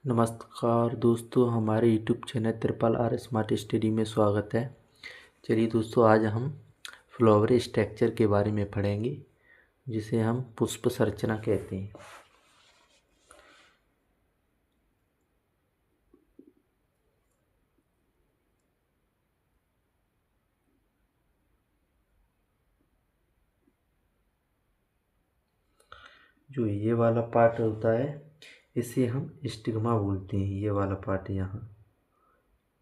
नमस्कार दोस्तों, हमारे यूट्यूब चैनल त्रिपाल आर स्मार्ट स्टडी में स्वागत है। चलिए दोस्तों, आज हम फ्लावर स्ट्रक्चर के बारे में पढ़ेंगे, जिसे हम पुष्प संरचना कहते हैं। जो ये वाला पार्ट होता है, इसे हम स्टिग्मा बोलते हैं। ये वाला पार्ट यहाँ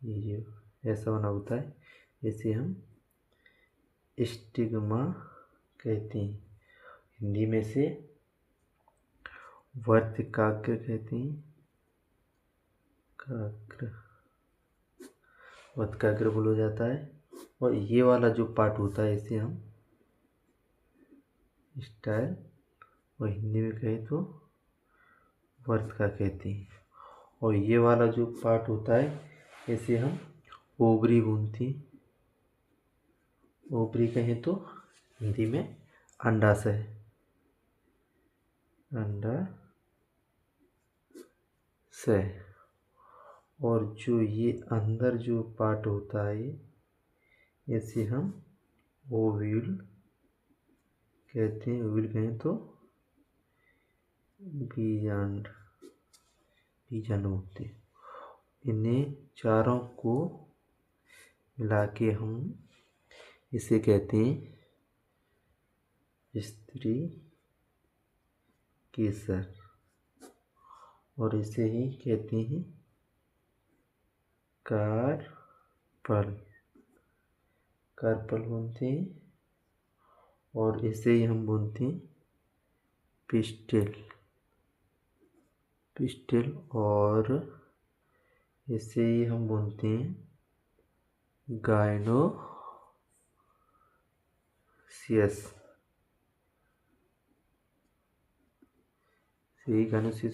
ये ऐसा बना होता है, इसे हम स्टिग्मा कहते हैं। हिंदी में से वर्तिकाग्र कहते हैं। वर्तिकाग्र बोला जाता है। और ये वाला जो पार्ट होता है, इसे हम स्टाइल और हिंदी में कहें तो वर्तिका कहते हैं। और ये वाला जो पार्ट होता है, इसे हम ओवरी बोलते हैं। ओवरी कहें तो हिंदी में अंडाशय। अंडाशय। और जो ये अंदर जो पार्ट होता है, इसे हम ओव्यूल कहते हैं। ओव्यूल कहें तो बीजांड होते हैं। इन्हें चारों को मिला के हम इसे कहते हैं स्त्री केसर, और इसे ही कहते हैं कार्पल बोलते हैं। और इसे ही हम बोलते हैं पिस्टिल। और इसे ही हम बोलते हैं गाइनोसियस।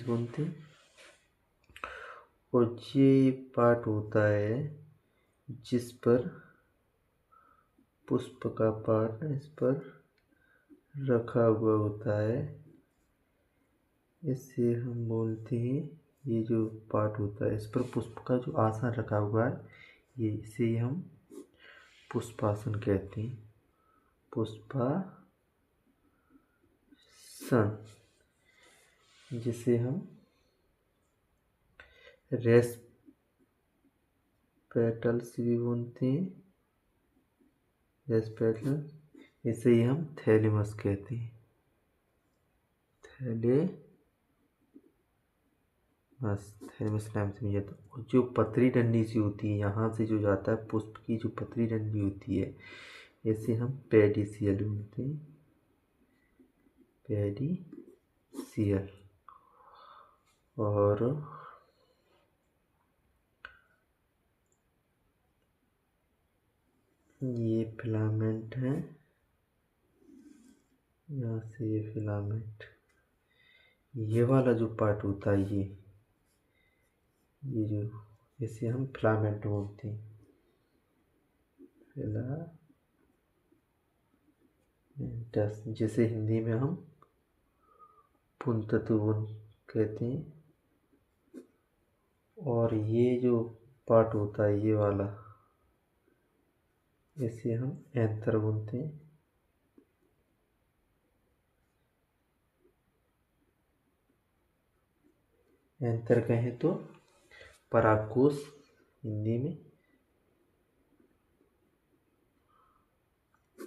बोलते हैं। और ये पार्ट होता है जिस पर पुष्प का पार्ट इस पर रखा हुआ होता है, इसे हम बोलते हैं। ये जो पार्ट होता है, इस पर पुष्प का जो आसन रखा हुआ है, ये इसे हम पुष्पासन कहते हैं। पुष्पासन, जिसे हम रेस पेटल्स भी बोलते हैं। रेस पेटल्स, इसे ही हम थैलेमस कहते हैं। थैलेमस नाम से मिला। तो जो पतली डंडी सी होती है, यहाँ से जो जाता है पुष्प की जो पतली डंडी होती है, इसे हम पेडिसियल बोलते हैं। पेडिसियल। और ये फिलामेंट है, यहाँ से ये फिलामेंट। ये वाला जो पार्ट होता है, ये जो इसे हम फिलामेंट बोलते हैं। फिलामेंटस, जिसे हिंदी में हम पुंतत्व कहते हैं। और ये जो पार्ट होता है, ये वाला, इसे हम एंथर बोलते हैं। एंथर कहें तो परागकोश हिंदी में।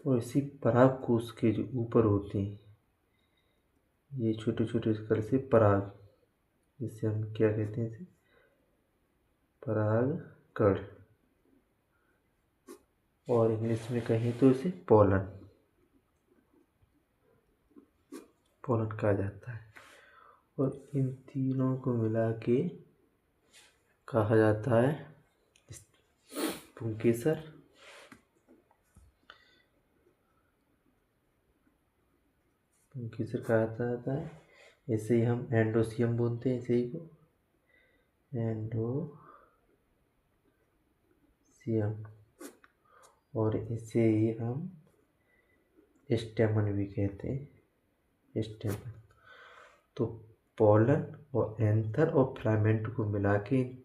और इसी परागकोश के जो ऊपर होते हैं, ये छोटे छोटे स्तर से पराग, जिसे हम क्या कहते हैं, इसे परागकण। और इंग्लिश में कहें तो इसे पोलन कहा जाता है। और इन तीनों को मिला के कहा जाता है पुंकेसर। कहा जाता है। इसे ही हम एंडोसियम बोलते हैं, इसे ही को एंडोसियम। और इसे ही हम स्टेमन भी कहते हैं। स्टेमन। तो पोलन और एंथर और फिलामेंट को मिला के इन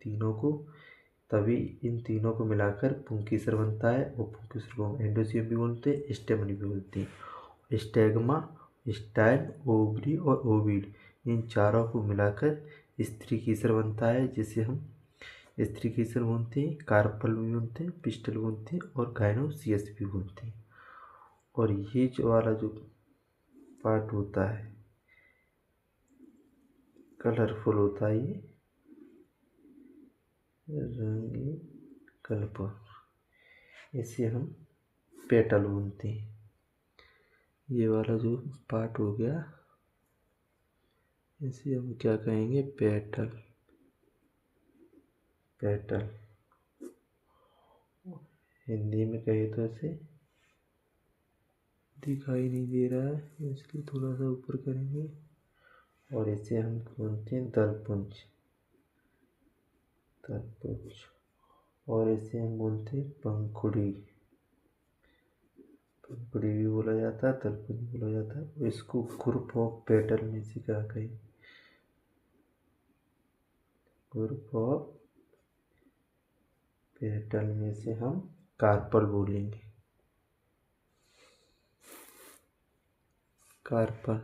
तीनों को मिलाकर पुंकेसर बनता है। और पुंकेसर को हम एंडोसियम भी बोलते हैं, स्टेमन भी बोलते हैं। स्टेगमा, स्टाइल, ओवरी और ओविड, इन चारों को मिलाकर स्त्रीकेसर बनता है, जिसे हम स्त्रीकेसर बोलते हैं, कार्पल भी बोलते हैं, पिस्टल बोलते हैं और गाइनोसियस भी बोलते हैं। और ये जो वाला जो पार्ट होता है कलरफुल होता है, ये रंगीन कलरफुल, इसे हम पेटल बोलते हैं। ये वाला जो पार्ट हो गया इसे हम क्या कहेंगे, पेटल। पेटल हिंदी में कहे तो ऐसे दिखाई नहीं दे रहा है, इसलिए थोड़ा सा ऊपर करेंगे। और इसे हम बोलते हैं दलपुंज। दलपुंज। और इसे हम बोलते हैं पंखुड़ी। पंखुड़ी भी बोला जाता है, दलपुंज बोला जाता है। और इसको ग्रुप ऑफ पेटल में से क्या कहें, ग्रुप ऑफ पेटल में से हम कार्पल बोलेंगे। कार्पल,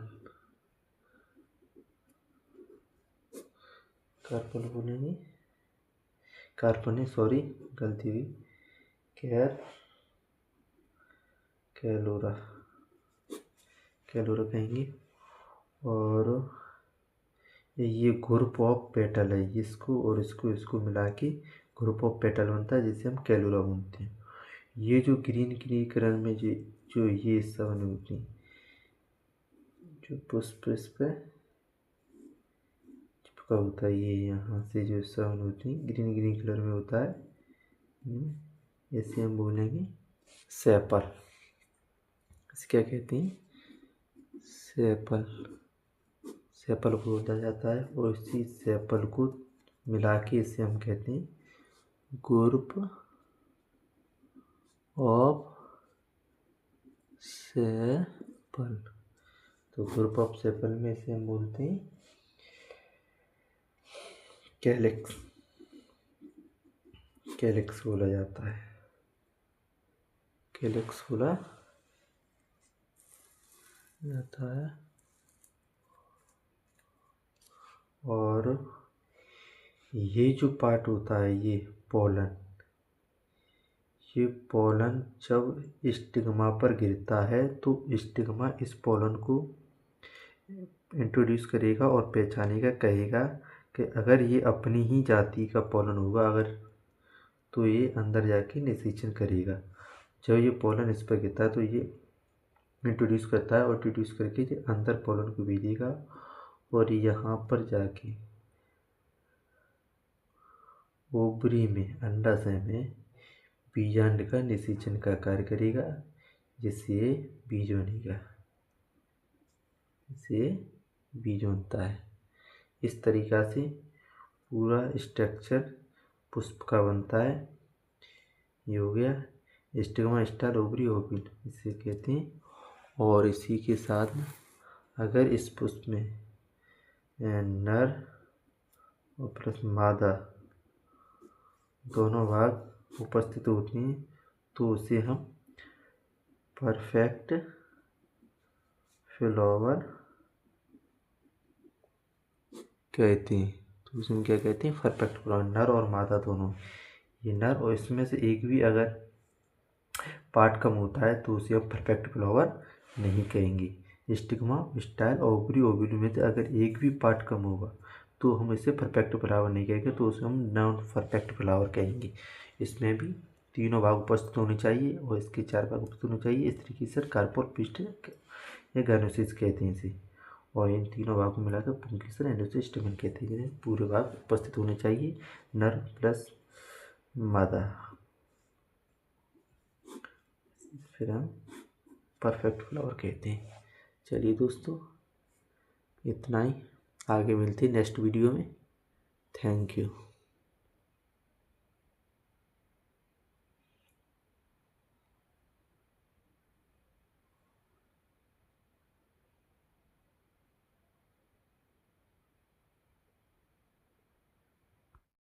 कार्पल बोलेंगे। कार्पल नहीं, सॉरी गलती हुई, कैलोरा, कैलोरा कहेंगे। और ये ग्रुप ऑफ पेटल है, इसको और इसको मिला के ग्रुप ऑफ पेटल बनता है, जिसे हम कैलोरा बोलते हैं। ये जो ग्रीन ग्रीन कलर में जो ये हिस्सा बने होते हैं, जो पुष्प पे चिपका होता है, ये यहाँ से जो हिस्सा बने होते हैं ग्रीन ग्रीन कलर में होता है, इसे हम बोलेंगे सेपल। इसे क्या कहते हैं, सेपल। सेपल को बोला जाता है। और इसी सेपल को मिला के इसे हम कहते हैं ग्रुप ऑफ सेपल। तो ग्रुप ऑफ सेपल में इसे हम बोलते हैं कैलिक्स। कैलिक्स बोला जाता है, कैलिक्स बोला जाता है। और ये जो पार्ट होता है, ये पोलन, ये पोलन जब स्टिग्मा पर गिरता है तो स्टिग्मा इस पोलन को इंट्रोड्यूस करेगा और पहचानेगा, कहेगा कि अगर ये अपनी ही जाति का पोलन होगा अगर, तो ये अंदर जाके निषेचन करेगा। जब ये पोलन इस पर गिरता है तो ये इंट्रोड्यूस करता है और इंट्रोड्यूस करके ये अंदर पोलन को भेजेगा और यहाँ पर जाके ओवरी में, अंडाशय में बीजांड का निषेचन का कार्य करेगा, जिससे बीज बनेगा, इसे बीज बनता है। इस तरीक़ा से पूरा स्ट्रक्चर पुष्प का बनता है। ये हो गया स्टिग्मा, स्टाइल, ओवरी, ओविल, इसे कहते हैं। और इसी के साथ अगर इस पुष्प में नर और प्लस मादा दोनों भाग उपस्थित होते हैं तो उसे हम परफेक्ट फ्लावर कहते हैं। तो उसमें क्या कहते हैं, परफेक्ट फ्लावर, नर और मादा दोनों। ये नर, और इसमें से एक भी अगर पार्ट कम होता है तो उसे हम परफेक्ट फ्लावर नहीं कहेंगे। स्टिग्मा, स्टाइल, ओवरी, ओविल में से अगर एक भी पार्ट कम होगा तो हम इसे परफेक्ट फ्लावर नहीं कहेंगे, तो उसे हम नॉन परफेक्ट फ्लावर कहेंगे। इसमें भी तीनों भाग उपस्थित होने चाहिए और इसके 4 भाग उपस्थित होने चाहिए। इस तरीके से कार्पोल, पिस्टल या गाइनोसिस कहते हैं इसे। और इन तीनों भाग को मिलाकर पुंकेसर, एंडोसिस, स्टेमन कहते हैं। पूरे भाग उपस्थित होने चाहिए, नर प्लस मादा, फिर हम परफेक्ट फ्लावर कहते हैं। चलिए दोस्तों, इतना ही, आगे मिलते हैं नेक्स्ट वीडियो में। Thank you.